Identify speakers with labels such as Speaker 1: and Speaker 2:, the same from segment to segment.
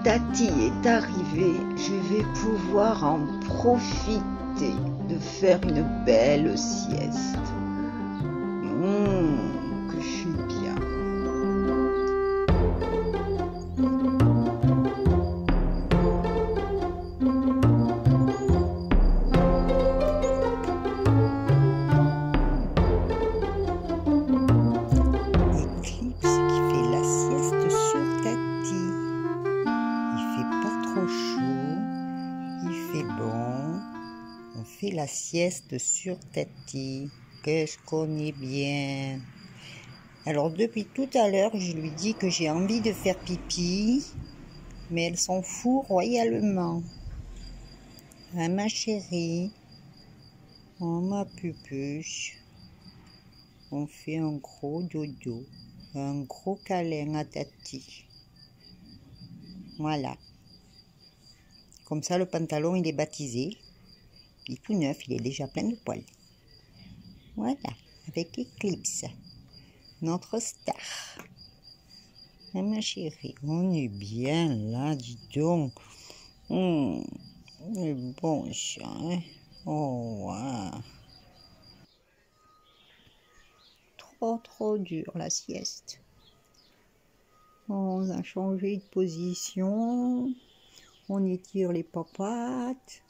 Speaker 1: Tati est arrivée, je vais pouvoir en profiter de faire une belle sieste. Que je suis bien.
Speaker 2: Eclipse qui fait la sieste sur Tati. Il fait pas trop chaud, il fait bon. On fait la sieste sur Tati, que je connais bien. Alors depuis tout à l'heure, je lui dis que j'ai envie de faire pipi, mais elle s'en fout royalement. Hein, ma chérie? Oh ma pupuche. On fait un gros dodo, un gros câlin à Tati. Voilà. Comme ça, le pantalon, il est baptisé. Il est tout neuf, il est déjà plein de poils. Voilà, avec Eclipse, notre star. Hein, ma chérie, on est bien là, dis donc. On est bon ça, hein? Oh, ouais. Trop dur la sieste. On a changé de position. On étire les papates.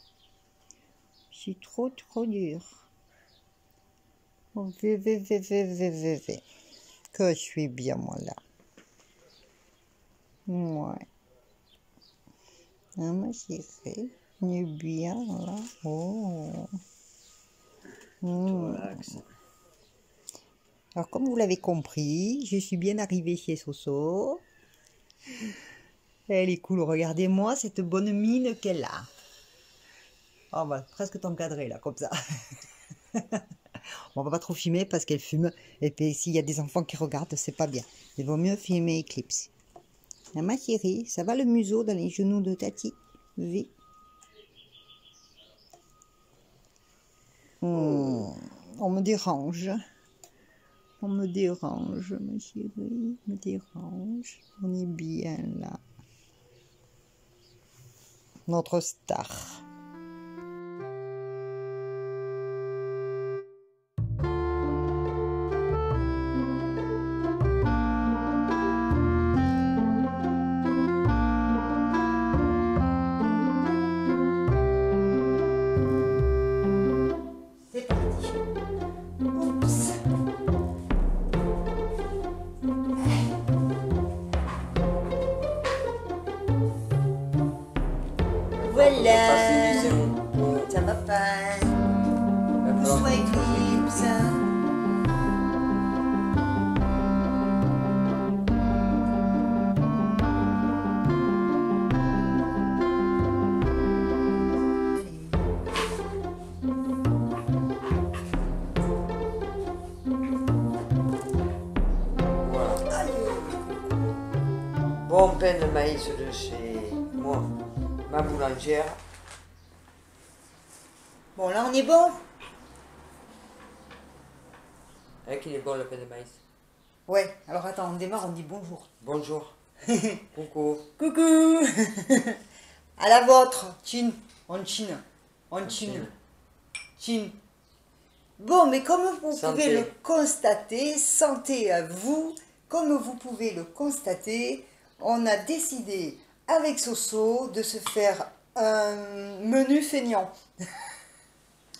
Speaker 2: C'est trop dur. Oh, que je suis bien moi là. Ouais. Ah, ma chérie, on est bien là. Oh.
Speaker 3: Relax.
Speaker 2: Alors comme vous l'avez compris, je suis bien arrivée chez Soso. Elle est cool, regardez-moi cette bonne mine qu'elle a. On va presque t'encadrer là, comme ça. On va pas trop filmer parce qu'elle fume. Et puis s'il y a des enfants qui regardent, c'est pas bien. Il vaut mieux filmer Eclipse. Ah, ma chérie, ça va le museau dans les genoux de Tati? Oui. On me dérange. On me dérange, ma chérie. On me dérange. On est bien là. Notre star. C'est parti. Oups. Voilà. Ça va pas. Bonsoir Eclipse.
Speaker 3: Voilà. Bon pain de maïs de chez moi, ma boulangère.
Speaker 2: Bon, là on est bon.
Speaker 3: Hein, qu'il est bon le pain de maïs.
Speaker 2: Ouais, alors attends, on démarre, on dit bonjour.
Speaker 3: Bonjour. Coucou.
Speaker 2: Coucou. À la vôtre. Chin. On chine. On chine. Chin. Bon, mais comme vous
Speaker 3: Santé.
Speaker 2: pouvez le constater, santé à vous, comme vous pouvez le constater, on a décidé avec Soso de se faire un menu feignant.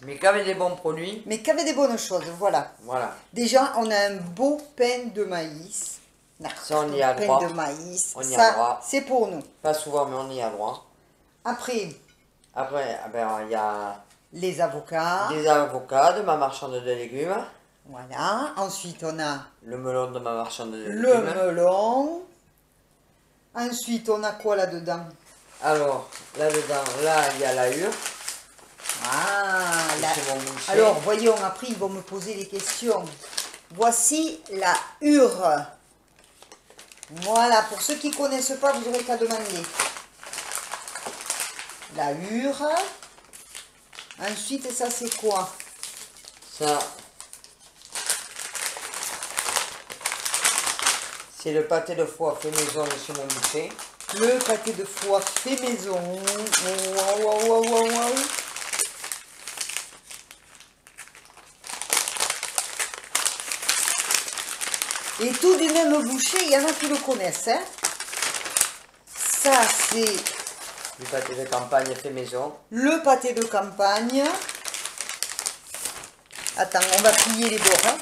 Speaker 3: Mais qu'avec des bons produits.
Speaker 2: Mais qu'avec des bonnes choses, voilà.
Speaker 3: Voilà.
Speaker 2: Déjà, on a un beau pain de maïs.
Speaker 3: Ça, on y a
Speaker 2: pain
Speaker 3: droit.
Speaker 2: de maïs,
Speaker 3: On y a droit.
Speaker 2: ça, c'est pour nous.
Speaker 3: Pas souvent, mais on y a droit.
Speaker 2: Après,
Speaker 3: Après, ah ben, il y a
Speaker 2: les avocats.
Speaker 3: des avocats de ma marchande de légumes.
Speaker 2: Voilà. Ensuite, on a
Speaker 3: Le melon de ma marchande de
Speaker 2: le
Speaker 3: légumes.
Speaker 2: melon. Ensuite, on a quoi là-dedans?
Speaker 3: Alors, là-dedans, là, il y a la hure.
Speaker 2: Ah, là.
Speaker 3: C'est mon boucher.
Speaker 2: Alors, voyons, après, ils vont me poser des questions. Voici la hure. Voilà, pour ceux qui ne connaissent pas, vous aurez qu'à demander. La hure. Ensuite, ça, c'est quoi?
Speaker 3: Ça, c'est le pâté de foie fait maison de chez mon boucher.
Speaker 2: Le pâté de foie fait maison. Waouh, waouh, waouh, waouh, waouh. Et tout du même boucher, il y en a qui le connaissent. Hein. Ça, c'est
Speaker 3: Du pâté de campagne fait maison.
Speaker 2: le pâté de campagne. Attends, on va plier les bords. Hein.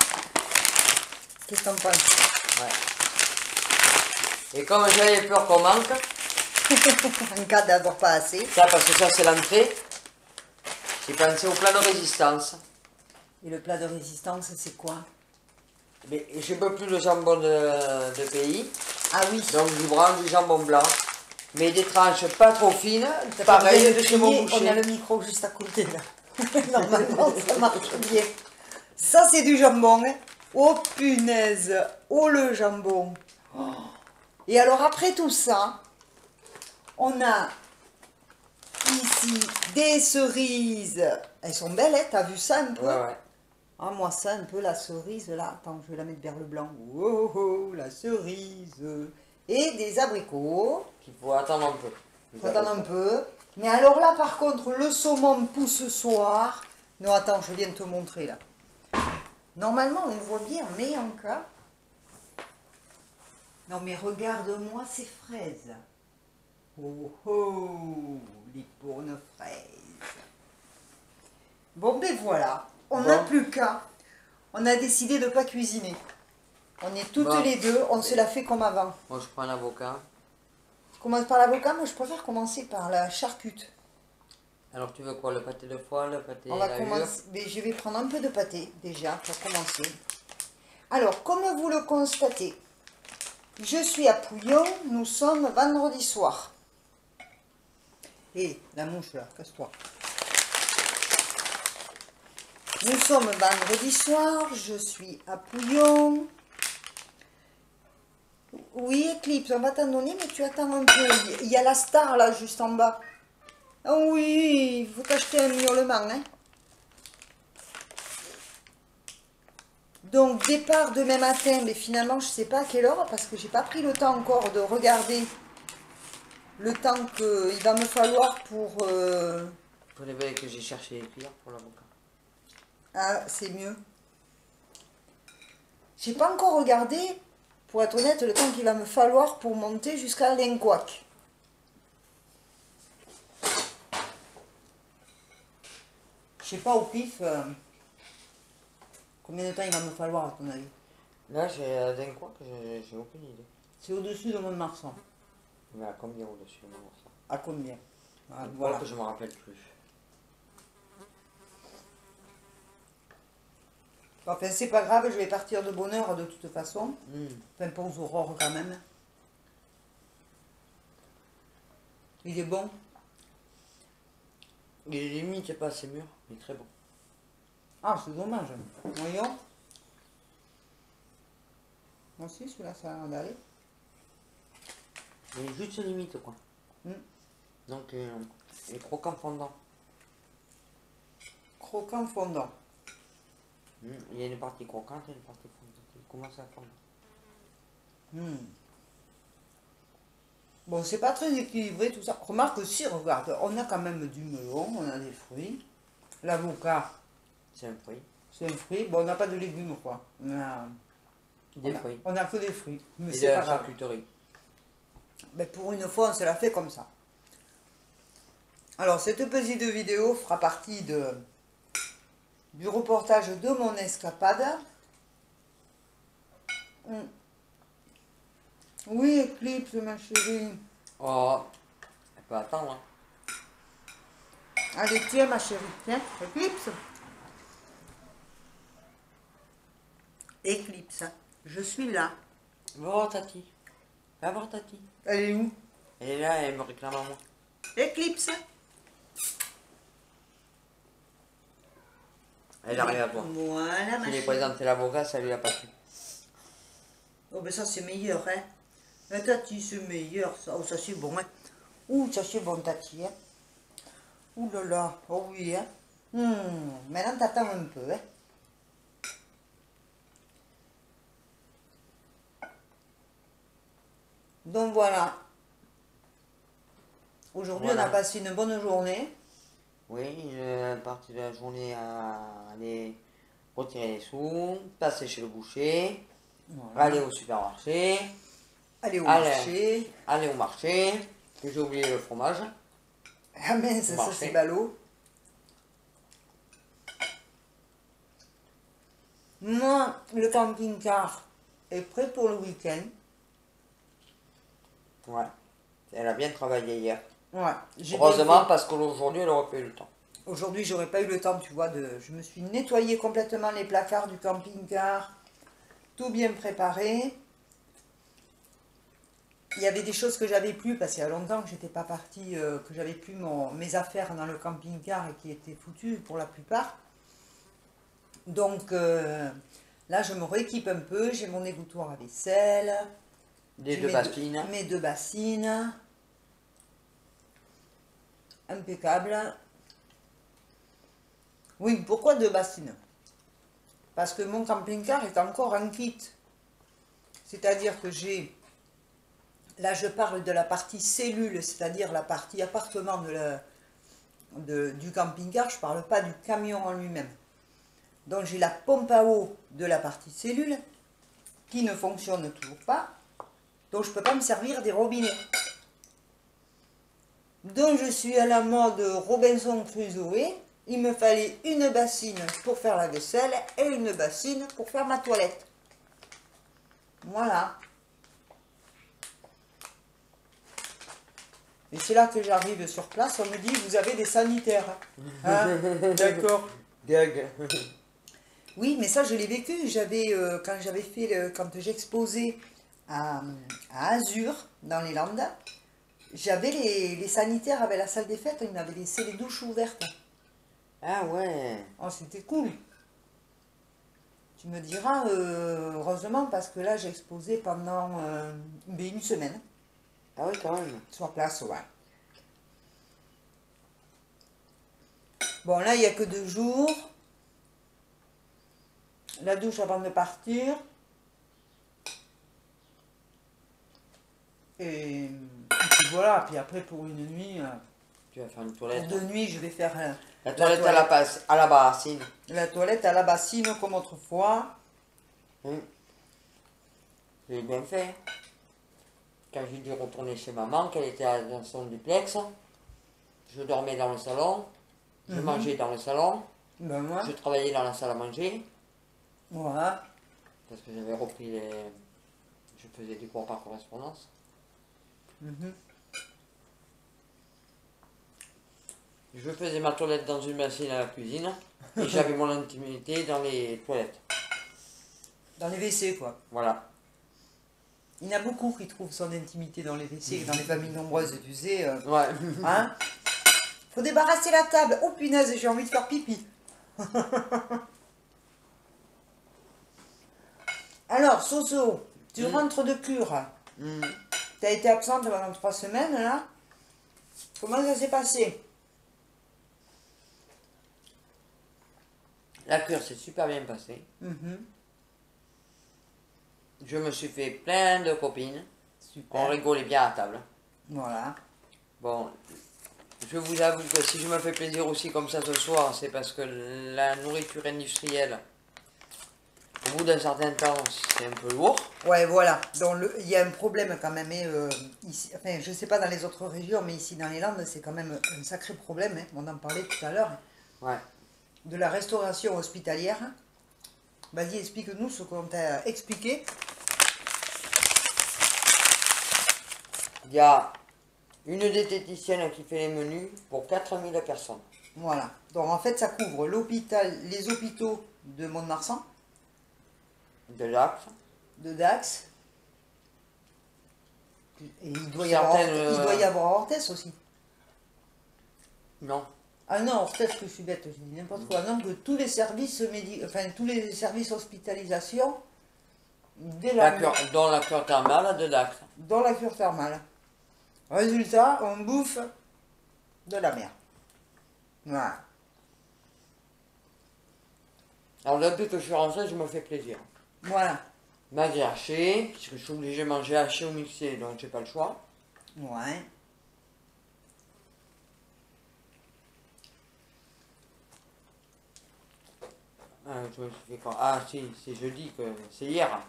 Speaker 2: Qu'est-ce que t'en penses?
Speaker 3: Ouais. Et comme j'avais peur qu'on manque,
Speaker 2: En cas d'avoir pas assez.
Speaker 3: ça parce que ça c'est l'entrée, j'ai pensé au plat de résistance.
Speaker 2: Et le plat de résistance, c'est quoi?
Speaker 3: Mais je ne peux plus le jambon de pays,
Speaker 2: Ah oui.
Speaker 3: donc du blanc, du jambon blanc. Mais des tranches pas trop fines,
Speaker 2: T'as pas
Speaker 3: pareil
Speaker 2: besoin
Speaker 3: de
Speaker 2: de
Speaker 3: chez mon
Speaker 2: plier,
Speaker 3: boucher.
Speaker 2: on a le micro juste à côté là. Normalement, ça marche bien. Ça, c'est du jambon. Hein. Oh punaise. Oh le jambon. Oh. Et alors, après tout ça, on a ici des cerises. Elles sont belles, hein. T'as vu ça un peu?
Speaker 3: Ouais, ouais.
Speaker 2: Ah, moi, ça, un peu la cerise là. Attends, je vais la mettre vers le blanc. Oh, oh, la cerise. Et des abricots.
Speaker 3: Il faut attendre un peu.
Speaker 2: Faut attendre un peu. Mais alors là, par contre, le saumon pousse ce soir. Non, attends, je viens de te montrer là. Normalement, on voit bien, mais en cas. Non, mais regarde-moi ces fraises. Oh, oh, les bonnes fraises. Bon, ben voilà. On n'a
Speaker 3: Bon.
Speaker 2: plus qu'à. On a décidé de ne pas cuisiner. On est toutes
Speaker 3: Bon.
Speaker 2: les deux, on se la fait comme avant.
Speaker 3: Moi je prends un avocat.
Speaker 2: Tu commences par l'avocat, moi je préfère commencer par la charcute.
Speaker 3: Alors tu veux quoi? Le pâté de foie, le pâté
Speaker 2: On va
Speaker 3: la
Speaker 2: commencer. Mais je vais prendre un peu de pâté déjà pour commencer. Alors, comme vous le constatez, je suis à Pouillon, nous sommes vendredi soir. Et la mouche là, casse-toi. Nous sommes vendredi soir, je suis à Pouillon. Oui, Eclipse, on va t'en donner, mais tu attends un peu. Il y a la star là, juste en bas. Ah oui, il faut t'acheter un miaulement, hein. Donc, départ demain matin, mais finalement, je ne sais pas à quelle heure, parce que j'ai pas pris le temps encore de regarder le temps qu'il va me falloir pour...
Speaker 3: Pour les veilles que j'ai cherché les cuillères pour l'avocat.
Speaker 2: Ah, c'est mieux. J'ai pas encore regardé, pour être honnête, le temps qu'il va me falloir pour monter jusqu'à Lenquac. Je sais pas au pif combien de temps il va me falloir à ton avis.
Speaker 3: Là j'ai d'un quoi que j'ai aucune idée.
Speaker 2: C'est au-dessus de Mont-de-Marsan.
Speaker 3: Mais à combien au-dessus de moi ça?
Speaker 2: À combien? Ah,
Speaker 3: Voilà.
Speaker 2: voilà.
Speaker 3: Que je me rappelle plus.
Speaker 2: Enfin, c'est pas grave, je vais partir de bonne heure de toute façon.
Speaker 3: Mm.
Speaker 2: Enfin, pas aux aurores quand même. Il est bon.
Speaker 3: Il est limite pas assez mûr, mais très bon.
Speaker 2: Ah, c'est dommage. Voyons. Moi aussi, celui-là, ça a l'air d'aller.
Speaker 3: Il est juste limite quoi.
Speaker 2: Mm.
Speaker 3: Donc il est croquant fondant.
Speaker 2: Croquant fondant.
Speaker 3: Il y a une partie croquante et une partie fondante. Il commence à fondre.
Speaker 2: Mm. Bon, c'est pas très équilibré tout ça. Remarque aussi, regarde, on a quand même du melon, on a des fruits. L'avocat,
Speaker 3: C'est un fruit.
Speaker 2: c'est un fruit. Bon, on n'a pas de légumes, quoi.
Speaker 3: Des fruits.
Speaker 2: On a que des fruits. Mais
Speaker 3: Et de
Speaker 2: c'est pas
Speaker 3: la
Speaker 2: grave.
Speaker 3: charcuterie.
Speaker 2: Mais pour une fois, on se la fait comme ça. Alors, cette petite vidéo fera partie du reportage de mon escapade. Oui, Eclipse, ma chérie.
Speaker 3: Oh, elle peut attendre. Hein.
Speaker 2: Allez, tiens, ma chérie. Tiens, Eclipse. Eclipse, je suis là.
Speaker 3: Va voir Tati. Va voir Tati.
Speaker 2: Elle est où?
Speaker 3: Elle est là, elle me réclame à moi.
Speaker 2: Eclipse.
Speaker 3: Elle arrive à toi.
Speaker 2: Voilà, ma
Speaker 3: Si les
Speaker 2: chérie.
Speaker 3: présenter l'avocat, ça lui a pas plu.
Speaker 2: Oh, ben ça, c'est meilleur, hein. Mais Tati, c'est meilleur, ça. Oh, ça, c'est bon, hein. Ouh, ça, c'est bon, Tati, hein. Ouh là là. Oh oui, hein. Maintenant, t'attends un peu, hein. Donc, voilà. Aujourd'hui,
Speaker 3: Voilà.
Speaker 2: on a passé une bonne journée.
Speaker 3: Oui, une partie de la journée à aller retirer les sous, passer chez le boucher,
Speaker 2: Voilà.
Speaker 3: aller au supermarché,
Speaker 2: Aller au
Speaker 3: Allez.
Speaker 2: marché.
Speaker 3: aller au marché, que j'ai oublié le fromage.
Speaker 2: Ah mince, ça
Speaker 3: Marché.
Speaker 2: c'est ballot. Moi, le camping-car est prêt pour le week-end.
Speaker 3: Ouais, elle a bien travaillé hier.
Speaker 2: Ouais, j'ai
Speaker 3: Heureusement,
Speaker 2: bien fait.
Speaker 3: parce qu'aujourd'hui, elle aurait pas eu le temps.
Speaker 2: Aujourd'hui, j'aurais pas eu le temps, tu vois, je me suis nettoyé complètement les placards du camping-car, tout bien préparé. Il y avait des choses que j'avais plus parce qu'il y a longtemps que j'étais pas partie, que j'avais plus mes affaires dans le camping-car et qui étaient foutues pour la plupart. Donc là, je me rééquipe un peu. J'ai mon égouttoir à vaisselle.
Speaker 3: Des
Speaker 2: J'ai
Speaker 3: deux bassines.
Speaker 2: mes 2 bassines. Impeccable. Oui, pourquoi 2 bassines? Parce que mon camping-car est encore en kit. C'est-à-dire que j'ai... Là, je parle de la partie cellule, c'est-à-dire la partie appartement du camping-car. Je ne parle pas du camion en lui-même. Donc, j'ai la pompe à eau de la partie cellule qui ne fonctionne toujours pas. Donc, je ne peux pas me servir des robinets. Donc, je suis à la mode Robinson Crusoe. Il me fallait une bassine pour faire la vaisselle et une bassine pour faire ma toilette. Voilà. Et c'est là que j'arrive sur place, on me dit, vous avez des sanitaires. Hein? D'accord.
Speaker 3: Gag.
Speaker 2: Oui, mais ça, je l'ai vécu. Quand j'avais fait, quand j'exposais à Azur, dans les Landes, j'avais les sanitaires avec la salle des fêtes, ils m'avaient laissé les douches ouvertes.
Speaker 3: Ah ouais.
Speaker 2: Oh, c'était cool. Tu me diras, heureusement, parce que là, j'ai exposé pendant une semaine.
Speaker 3: Ah oui, quand même.
Speaker 2: Sur place, ouais. Bon, là, il n'y a que 2 jours. La douche avant de partir. Et puis voilà, puis après pour une nuit,
Speaker 3: Tu vas faire une
Speaker 2: pour
Speaker 3: toilette.
Speaker 2: 2 nuits, je vais faire
Speaker 3: La toilette à la bassine.
Speaker 2: la toilette à la bassine comme autrefois.
Speaker 3: J'ai bien fait. Quand j'ai dû retourner chez maman, qu'elle était dans son duplex, je dormais dans le salon, je mangeais dans le salon,
Speaker 2: Ben moi,
Speaker 3: je travaillais dans la salle à manger,
Speaker 2: voilà.
Speaker 3: parce que j'avais repris les... Je faisais du cours par correspondance.
Speaker 2: Mhm.
Speaker 3: Je faisais ma toilette dans une machine à la cuisine, et j'avais mon intimité dans les toilettes.
Speaker 2: Dans les WC, quoi.
Speaker 3: Voilà.
Speaker 2: Il y en a beaucoup qui trouvent son intimité dans les WC, dans les familles nombreuses, tu sais.
Speaker 3: Ouais.
Speaker 2: Hein? Faut débarrasser la table. Oh punaise, j'ai envie de faire pipi. Alors, Soso, tu rentres de cure. Tu as été absente pendant 3 semaines, là. Comment ça s'est passé?
Speaker 3: La cure s'est super bien passée.
Speaker 2: Mhm.
Speaker 3: Je me suis fait plein de copines. On
Speaker 2: Super.
Speaker 3: rigolait bien à table.
Speaker 2: Voilà.
Speaker 3: Bon, je vous avoue que si je me fais plaisir aussi comme ça ce soir, c'est parce que la nourriture industrielle, au bout d'un certain temps, c'est un peu lourd.
Speaker 2: Ouais, voilà. Donc, il y a un problème quand même. Ici, enfin, je ne sais pas dans les autres régions, mais ici dans les Landes, c'est quand même un sacré problème. Hein. On en parlait tout à l'heure.
Speaker 3: Ouais.
Speaker 2: De la restauration hospitalière. Vas-y, explique-nous ce qu'on t'a expliqué.
Speaker 3: Il y a une diététicienne qui fait les menus pour 4000 personnes.
Speaker 2: Voilà. Donc en fait, ça couvre les hôpitaux de Mont-de-Marsan,
Speaker 3: De l'Axe.
Speaker 2: de Dax. Et il doit y
Speaker 3: Certaines,
Speaker 2: avoir Orthès aussi.
Speaker 3: Non.
Speaker 2: Ah non, Orthès, que je suis bête, je dis n'importe quoi. Non, que tous les services tous les services hospitalisation,
Speaker 3: Dans la cure thermale de Dax.
Speaker 2: dans la cure thermale. Résultat, on bouffe de la merde. Voilà.
Speaker 3: Alors depuis que je suis rentré, je me fais plaisir.
Speaker 2: Voilà.
Speaker 3: Malgré haché, puisque je suis obligé de manger haché ou mixé, donc j'ai pas le choix.
Speaker 2: Ouais.
Speaker 3: Je me suis fait quoi? Ah si, c'est jeudi que. C'est hier.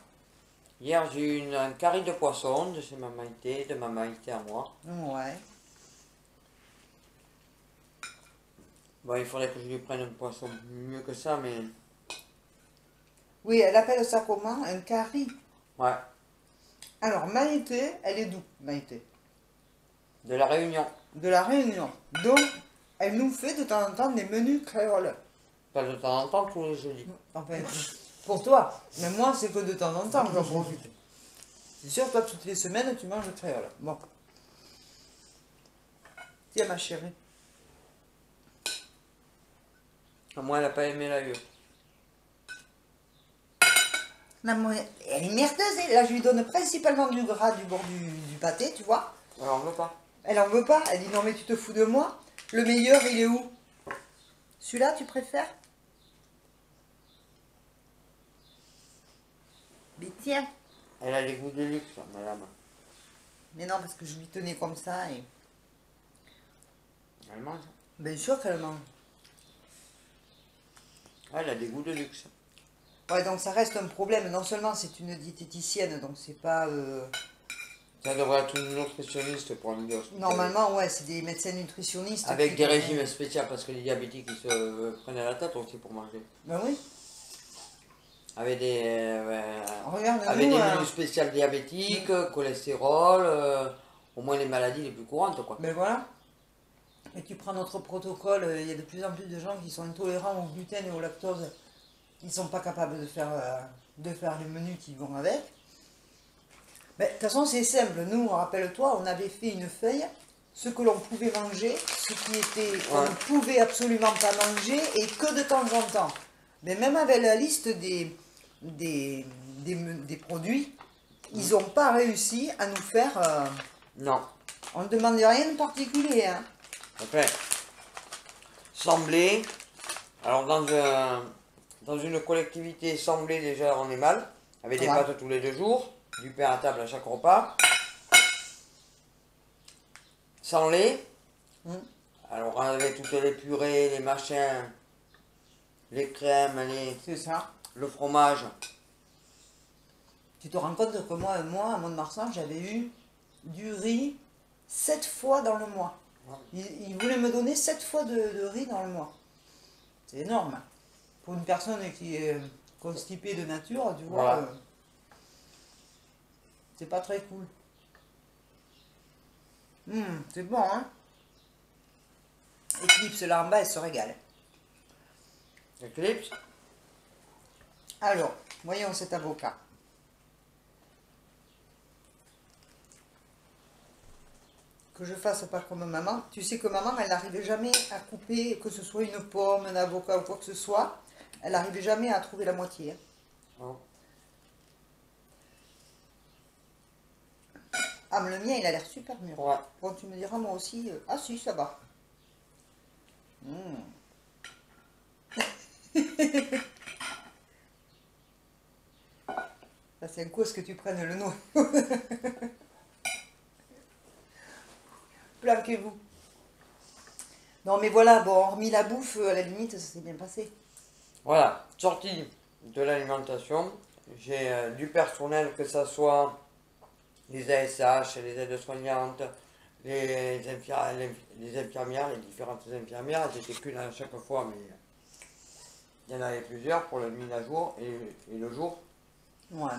Speaker 3: Hier j'ai eu un curry de poisson de chez de ma Maïté à moi.
Speaker 2: Ouais.
Speaker 3: Bon, il faudrait que je lui prenne un poisson mieux que ça, mais.
Speaker 2: Oui, elle appelle ça comment? Un curry.
Speaker 3: Ouais.
Speaker 2: Alors, Maïté, elle est d'où, Maïté?
Speaker 3: De la Réunion.
Speaker 2: De la Réunion. Donc, elle nous fait de temps en temps des menus créoles.
Speaker 3: Pas de temps en temps, tous les jeudis.
Speaker 2: Enfin, pour toi. Mais moi, c'est que de temps en temps que j'en profite. C'est sûr, toi, toutes les semaines, tu manges créole. Bon. Tiens, ma chérie.
Speaker 3: Moi, elle n'a pas aimé la vue.
Speaker 2: Non, mais elle est merdeuse. Là, je lui donne principalement du gras du bord du pâté, tu vois.
Speaker 3: Alors, on veut pas.
Speaker 2: Elle en veut pas. Elle dit non, mais tu te fous de moi. Le meilleur, il est où? Celui-là, tu préfères? Mais tiens.
Speaker 3: Elle a des goûts de luxe, madame.
Speaker 2: Mais non, parce que je lui tenais comme ça et...
Speaker 3: Elle mange.
Speaker 2: Bien sûr qu'elle mange.
Speaker 3: Elle a des goûts de luxe.
Speaker 2: Ouais, donc ça reste un problème. Non seulement c'est une diététicienne, donc c'est pas...
Speaker 3: Ça devrait être une nutritionniste pour un gars.
Speaker 2: Normalement, ouais, c'est des médecins nutritionnistes.
Speaker 3: Avec
Speaker 2: qui
Speaker 3: des
Speaker 2: connaissent-
Speaker 3: régimes spéciaux, parce que les diabétiques, ils se prenaient la tête aussi pour manger.
Speaker 2: Ben oui.
Speaker 3: Avec des...
Speaker 2: Regarde,
Speaker 3: avec
Speaker 2: nous,
Speaker 3: des menus spéciaux diabétiques, cholestérol, au moins les maladies les plus courantes, quoi.
Speaker 2: ben voilà. Et tu prends notre protocole, il y a de plus en plus de gens qui sont intolérants au gluten et au lactose. Ils ne sont pas capables de faire les menus qui vont avec. Ben, de toute façon, c'est simple. Nous, rappelle-toi, on avait fait une feuille, ce que l'on pouvait manger, ce qui était qu'on ne pouvait absolument pas manger et que de temps en temps. Mais même avec la liste des produits, ils n'ont pas réussi à nous faire...
Speaker 3: Non.
Speaker 2: On ne demande rien de particulier. Hein.
Speaker 3: Après, sembler, alors dans une collectivité semblée déjà on est mal, avec des pâtes tous les 2 jours, du pain à table à chaque repas, sans lait, alors avec toutes les purées, les machins, les crèmes,
Speaker 2: C'est ça.
Speaker 3: le fromage.
Speaker 2: Tu te rends compte que moi à Mont-de-Marsan, j'avais eu du riz 7 fois dans le mois. Ils voulaient me donner 7 fois de riz dans le mois. C'est énorme. Pour une personne qui est constipée de nature, tu vois,
Speaker 3: Voilà.
Speaker 2: c'est pas très cool. C'est bon, hein. Eclipse là en bas, elle se régale.
Speaker 3: Eclipse.
Speaker 2: Alors, voyons cet avocat. Que je fasse pas comme maman. Tu sais que maman, elle n'arrivait jamais à couper, que ce soit une pomme, un avocat ou quoi que ce soit. Elle n'arrivait jamais à trouver la moitié.
Speaker 3: Oh.
Speaker 2: Ah, mais le mien, il a l'air super mûr.
Speaker 3: Ouais.
Speaker 2: Bon, tu me diras, moi aussi... Ah si, ça va. Ça, c'est un coup, est-ce que tu prennes le noix? Planquez-vous. Non, mais voilà, bon, hormis la bouffe, à la limite, ça s'est bien passé.
Speaker 3: Voilà, sortie de l'alimentation, j'ai du personnel, que ce soit les ASH, les aides-soignantes, les infirmières, les différentes infirmières, elles étaient qu'une à chaque fois, mais il y en avait plusieurs pour le mise à jour et le jour.
Speaker 2: Ouais.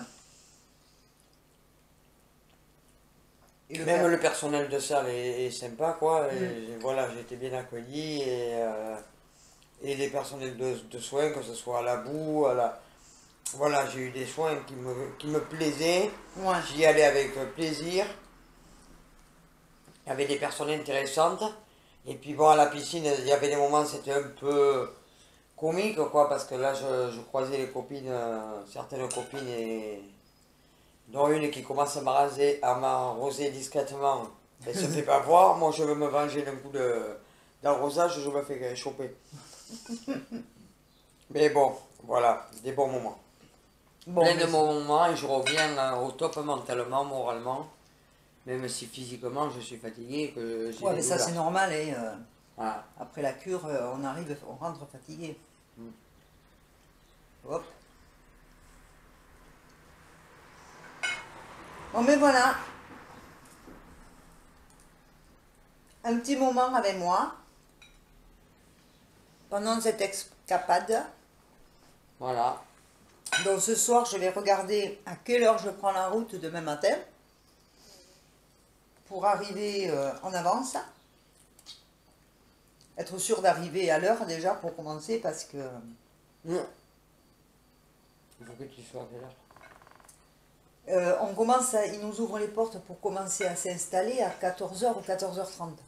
Speaker 2: Et
Speaker 3: Même le personnel de salle est sympa, quoi. Et voilà, j'ai été bien accueilli et les personnels de soins, que ce soit à la boue, voilà, j'ai eu des soins qui me plaisaient.
Speaker 2: Ouais.
Speaker 3: J'y allais avec plaisir. Il y avait des personnes intéressantes. Et puis bon, à la piscine, il y avait des moments, c'était un peu comique, quoi, parce que là, je croisais les copines, certaines copines, et dont une qui commence à m'arroser discrètement. Elle se fait pas voir. Moi, je veux me venger d'un coup d'arrosage, je me fais choper. Mais bon, voilà, des bons moments.
Speaker 2: Bon,
Speaker 3: Plein de
Speaker 2: mais
Speaker 3: bons moments et je reviens au top mentalement, moralement. Même si physiquement je suis fatigué, que j'ai
Speaker 2: ouais,
Speaker 3: des
Speaker 2: mais ça,
Speaker 3: douleurs.
Speaker 2: c'est normal. Et,
Speaker 3: Voilà.
Speaker 2: après la cure, on rentre fatigué. Hop. Bon, mais voilà. Un petit moment avec moi. Pendant cette escapade.
Speaker 3: Voilà.
Speaker 2: Donc ce soir, je vais regarder à quelle heure je prends la route demain matin. Pour arriver en avance. Être sûr d'arriver à l'heure déjà pour commencer parce que...
Speaker 3: Il faut que tu sois à quelle heure?
Speaker 2: on commence ils nous ouvrent les portes pour commencer à s'installer à 14 h ou 14 h 30.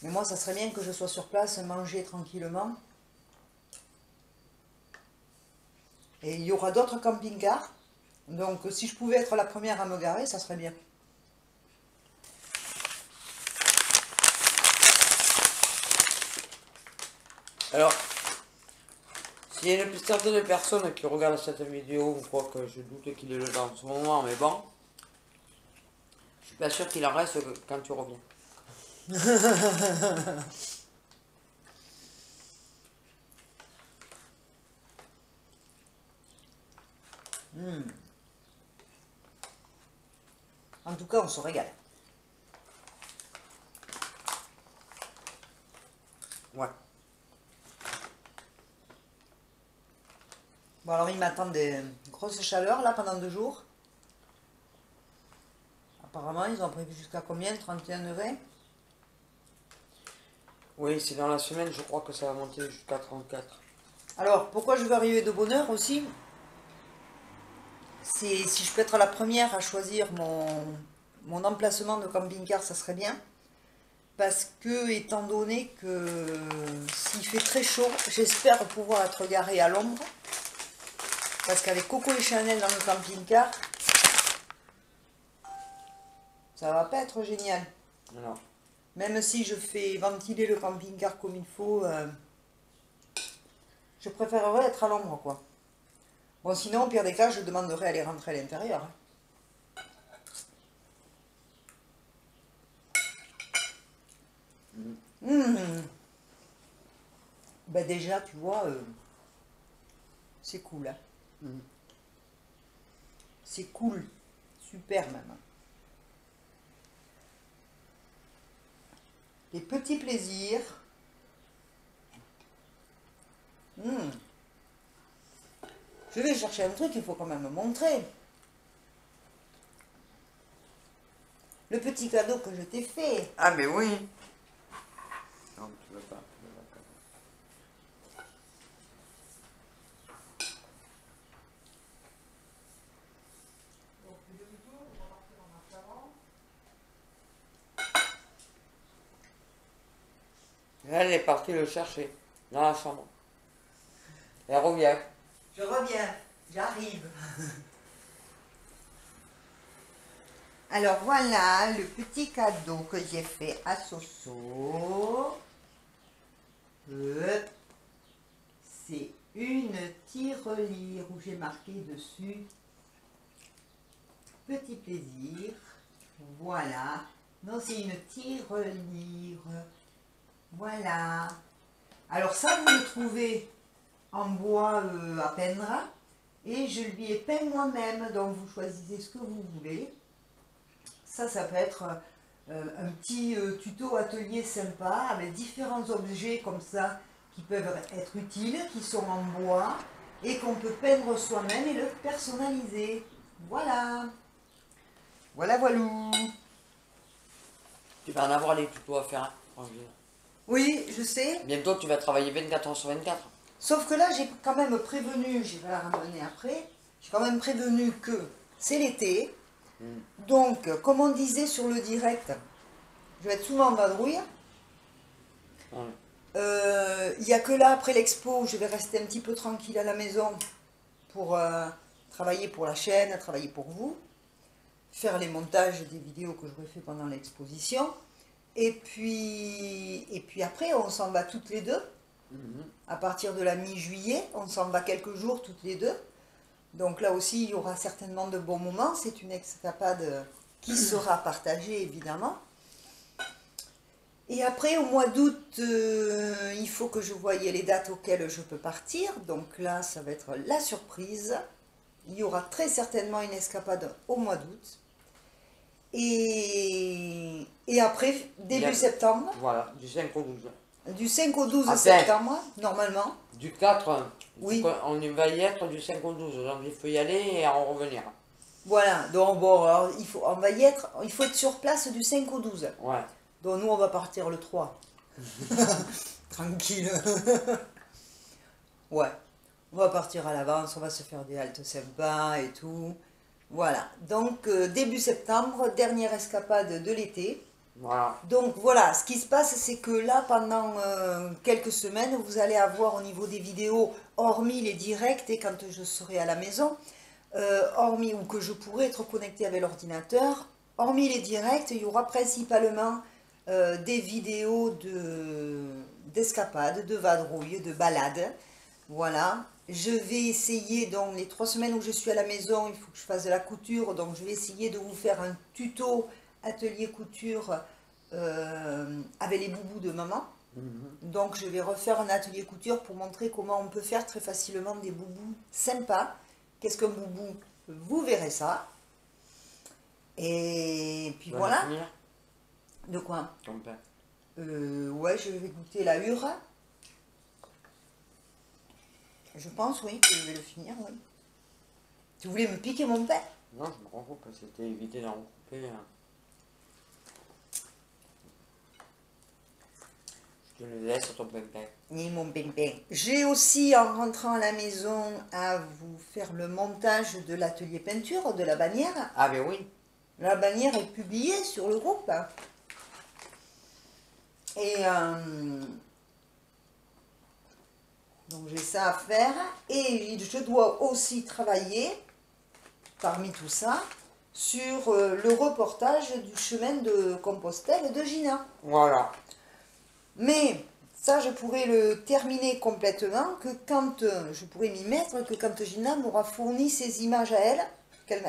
Speaker 2: Mais moi, ça serait bien que je sois sur place, manger tranquillement. Et il y aura d'autres camping-cars. Donc, si je pouvais être la première à me garer, ça serait bien.
Speaker 3: Alors, s'il y a une certaine personne qui regarde cette vidéo, ou quoi que je doute qu'il est le dans ce moment, mais bon, je suis pas sûr qu'il en reste quand tu reviens.
Speaker 2: En tout cas, on se régale.
Speaker 3: Ouais.
Speaker 2: Bon, alors, il m'attend des grosses chaleurs, là, pendant 2 jours. Apparemment, ils ont prévu jusqu'à combien? 31 degrés?
Speaker 3: Oui, c'est dans la semaine, je crois que ça va monter jusqu'à 34.
Speaker 2: Alors, pourquoi je veux arriver de bonne heure aussi? C'est si je peux être la première à choisir mon emplacement de camping-car, ça serait bien. Parce que, étant donné que s'il fait très chaud, j'espère pouvoir être garée à l'ombre. Parce qu'avec Coco et Chanel dans le camping-car, ça va pas être génial.
Speaker 3: Non.
Speaker 2: Même si je fais ventiler le camping-car comme il faut, je préférerais être à l'ombre, quoi. Bon, sinon, au pire des cas, je demanderai à aller rentrer à l'intérieur. Ben déjà, tu vois, c'est cool. Hein. C'est cool. Super, même. Les petits plaisirs. Je vais chercher un truc, il faut quand même me montrer. Le petit cadeau que je t'ai fait.
Speaker 3: Ah, mais oui. Non, tu veux pas. Elle est partie le chercher dans la chambre. Elle revient.
Speaker 2: Je reviens, j'arrive. Alors voilà le petit cadeau que j'ai fait à Soso. C'est une tirelire où j'ai marqué dessus petit plaisir. Voilà. Non, c'est une tirelire. Voilà. Alors ça, vous le trouvez en bois à peindre. Et je lui ai peint moi-même. Donc vous choisissez ce que vous voulez. Ça peut être un petit tuto atelier sympa avec différents objets comme ça qui peuvent être utiles, qui sont en bois et qu'on peut peindre soi-même et le personnaliser. Voilà. Voilà, voilou.
Speaker 3: Tu vas en avoir les tutos à faire, hein, franchement.
Speaker 2: Oui, je sais.
Speaker 3: Bientôt, tu vas travailler 24 heures sur 24.
Speaker 2: Sauf que là, j'ai quand même prévenu, je vais la ramener après, j'ai quand même prévenu que c'est l'été. Donc, comme on disait sur le direct, je vais être souvent en vadrouille. Il n'y a que là, après l'expo, je vais rester un petit peu tranquille à la maison pour travailler pour la chaîne, travailler pour vous, faire les montages des vidéos que j'aurais fait pendant l'exposition. Et puis après, on s'en va toutes les deux. À partir de la mi-juillet, on s'en va quelques jours toutes les deux. Donc là aussi, il y aura certainement de bons moments. C'est une escapade qui sera partagée, évidemment. Et après, au mois d'août, il faut que je voie les dates auxquelles je peux partir. Donc là, ça va être la surprise. Il y aura très certainement une escapade au mois d'août. Et après, début septembre.
Speaker 3: Voilà, du 5 au 12.
Speaker 2: Du 5 au 12
Speaker 3: Enfin,
Speaker 2: septembre, normalement.
Speaker 3: Du 4,
Speaker 2: Oui.
Speaker 3: on va y être du 5 au 12, donc il faut y aller et en revenir.
Speaker 2: Voilà, donc bon, alors, on va y être, il faut être sur place du 5 au 12.
Speaker 3: Ouais.
Speaker 2: Donc nous, on va partir le 3. Tranquille. Ouais, on va partir à l'avance, on va se faire des haltes sympas et tout. Voilà, donc début septembre, dernière escapade de l'été.
Speaker 3: Voilà.
Speaker 2: Donc voilà, ce qui se passe, c'est que là, pendant quelques semaines, vous allez avoir au niveau des vidéos, hormis les directs et quand je serai à la maison, hormis ou que je pourrai être connecté avec l'ordinateur, hormis les directs, il y aura principalement des vidéos d'escapades, de vadrouilles, de balades. Voilà, je vais essayer, donc les 3 semaines où je suis à la maison, il faut que je fasse de la couture, donc je vais essayer de vous faire un tuto atelier couture avec les boubous de maman. Donc je vais refaire un atelier couture pour montrer comment on peut faire très facilement des boubous sympas. Qu'est-ce qu'un boubou? Vous verrez ça. Et puis voilà. De quoi?
Speaker 3: Ton pain.
Speaker 2: Ouais, je vais goûter la hure. Je pense, oui, que je vais le finir, oui. Tu voulais me piquer mon pain?
Speaker 3: Non, je me rends compte que c'était évité d'en couper. Je te le laisse sur ton pain.
Speaker 2: Ni mon pain. J'ai aussi, en rentrant à la maison, à vous faire le montage de l'atelier peinture de la bannière.
Speaker 3: Ah ben oui.
Speaker 2: La bannière est publiée sur le groupe. Et donc j'ai ça à faire. Et je dois aussi travailler, parmi tout ça, sur le reportage du chemin de Compostelle de Gina.
Speaker 3: Voilà.
Speaker 2: Mais ça, je pourrais le terminer complètement que quand je pourrais m'y mettre, que quand Gina m'aura fourni ses images à elle,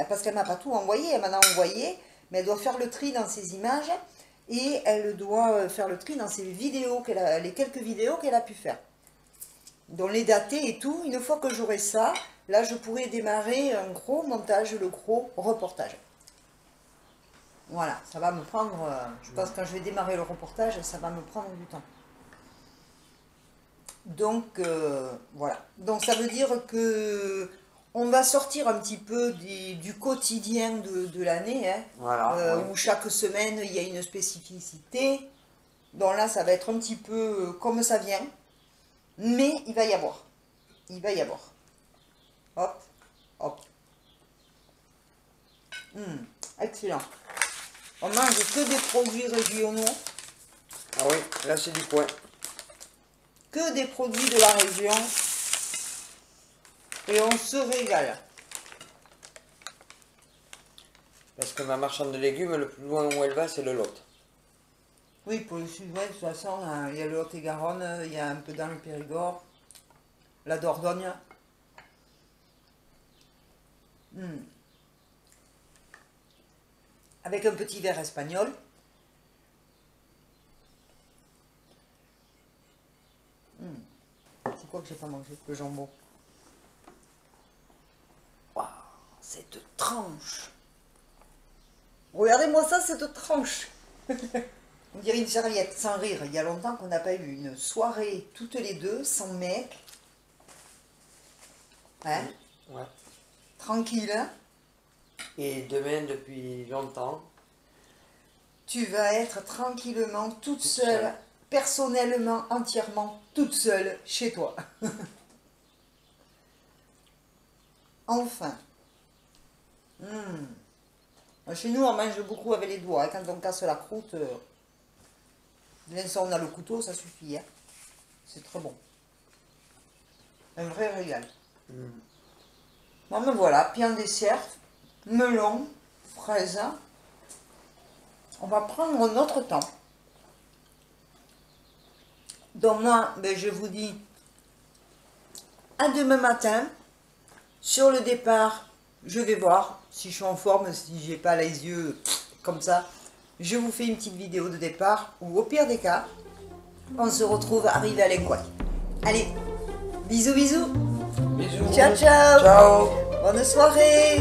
Speaker 2: parce qu'elle m'a pas tout envoyé, elle m'en a envoyé, mais elle doit faire le tri dans ses images et elle doit faire le tri dans ses vidéos, les quelques vidéos qu'elle a pu faire. Donc les dater et tout, une fois que j'aurai ça, là je pourrai démarrer un gros montage, le gros reportage. Voilà, ça va me prendre, je pense que quand je vais démarrer le reportage, ça va me prendre du temps. Donc, voilà. Donc ça veut dire que on va sortir un petit peu du quotidien de l'année, hein,
Speaker 3: Voilà, oui.
Speaker 2: où chaque semaine, il y a une spécificité. Donc là, ça va être un petit peu comme ça vient. Mais il va y avoir. Il va y avoir. Hop, hop. Excellent. On mange que des produits régionaux.
Speaker 3: Ah oui, là c'est du coin.
Speaker 2: Que des produits de la région. Et on se régale.
Speaker 3: Parce que ma marchande de légumes, le plus loin où elle va, c'est le Lot.
Speaker 2: Oui, pour le sud-ouest, de toute façon, il y a le Lot-et-Garonne, il y a un peu dans le Périgord, la Dordogne. Avec un petit verre espagnol. C'est quoi que j'ai pas mangé? Le jambon. Waouh, cette tranche! Regardez-moi ça, cette tranche! On dirait une serviette, sans rire. Il y a longtemps qu'on n'a pas eu une soirée toutes les deux, sans mec. Hein?
Speaker 3: Ouais.
Speaker 2: Tranquille. Hein?
Speaker 3: Et demain, depuis longtemps.
Speaker 2: Tu vas être tranquillement toute seule, personnellement, entièrement toute seule chez toi. Enfin. Chez nous, on mange beaucoup avec les doigts. Hein. Quand on casse la croûte, l'instant on a le couteau, ça suffit. Hein. C'est très bon. Un vrai régal. Bon, ben voilà, puis en dessert, melon, fraise. On va prendre notre temps. Donc moi, ben, je vous dis à demain matin. Sur le départ, je vais voir si je suis en forme, si j'ai pas les yeux comme ça. je vous fais une petite vidéo de départ ou au pire des cas, on se retrouve arrivé à l'Enquai. Allez, bisous bisous.
Speaker 3: Bisous.
Speaker 2: Ciao ciao.
Speaker 3: Ciao.
Speaker 2: Bonne soirée.